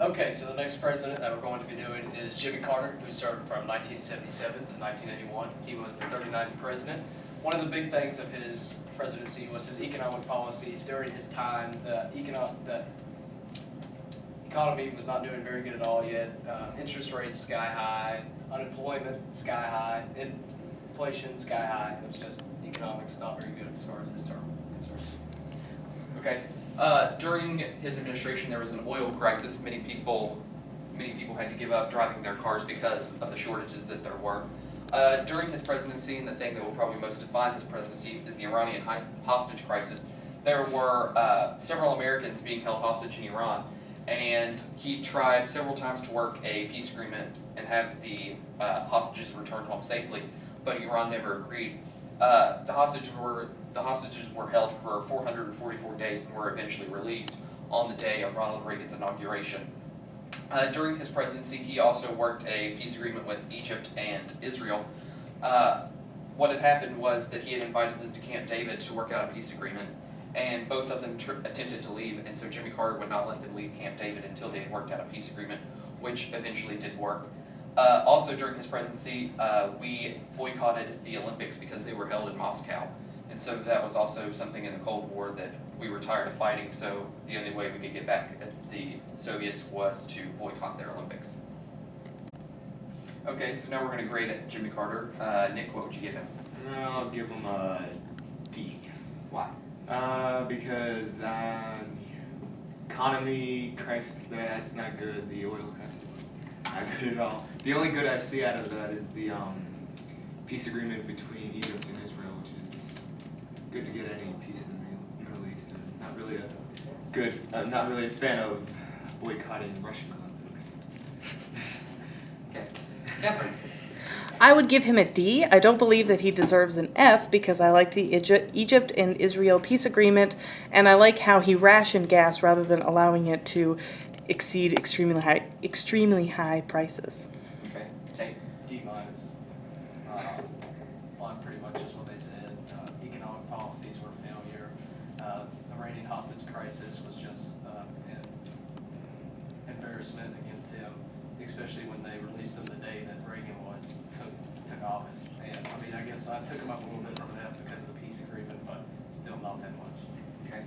Okay, so the next president that we're going to be doing is Jimmy Carter, who served from 1977 to 1981. He was the 39th president. One of the big things of his presidency was his economic policies. During his time, the economy was not doing very good at all yet. Interest rates sky high, unemployment sky high, inflation sky high. It was just economics not very good as far as his term concerns. Okay. During his administration, there was an oil crisis. Many people had to give up driving their cars because of the shortages that there were. During his presidency, and the thing that will probably most define his presidency is the Iranian hostage crisis. There were several Americans being held hostage in Iran, and he tried several times to work a peace agreement and have the hostages returned home safely, but Iran never agreed. The hostages were held for 444 days and were eventually released on the day of Ronald Reagan's inauguration. During his presidency, he also worked a peace agreement with Egypt and Israel. What had happened was that he had invited them to Camp David to work out a peace agreement, and both of them attempted to leave, and so Jimmy Carter would not let them leave Camp David until they had worked out a peace agreement, which eventually did work. Also during his presidency, we boycotted the Olympics because they were held in Moscow. And so that was also something in the Cold War that we were tired of fighting, so the only way we could get back at the Soviets was to boycott their Olympics. Okay, so now we're going to grade Jimmy Carter. Nick, what would you give him? I'll give him a D. Why? Because economy crisis, that's not good. The oil crisis, not good at all. The only good I see out of that is the peace agreement between Egypt and Israel, which is good to get any peace in the Middle East. And not really a fan of boycotting Russian Olympics. Okay. Catherine? I would give him a D. I don't believe that he deserves an F because I like the Egypt and Israel peace agreement, and I like how he rationed gas rather than allowing it to exceed extremely high prices. Okay. Tate? D minus. On pretty much just what they said. Economic policies were a failure. The Iranian hostage crisis was just an embarrassment against him, especially when they released him the day that Reagan took office. And I mean, I guess I took him up a little bit from an F because of the peace agreement, but still not that much. Okay.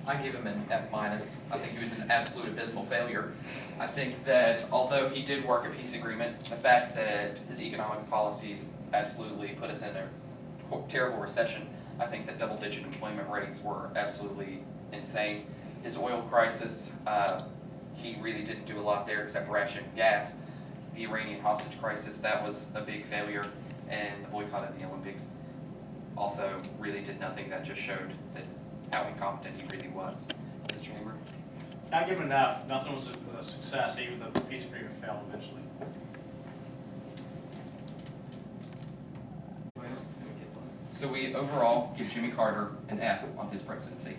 I gave him an F minus. I think he was an absolute abysmal failure. I think that although he did work a peace agreement, the fact that his economic policies absolutely put us in a terrible recession, I think that double-digit employment rates were absolutely insane. His oil crisis, he really didn't do a lot there except ration gas. The Iranian hostage crisis, that was a big failure, and the boycott of the Olympics also really did nothing. That just showed that how incompetent he really was. Mr. Hammer? I give him an F. Nothing was a success, even though the peace agreement failed eventually. So we overall give Jimmy Carter an F on his presidency.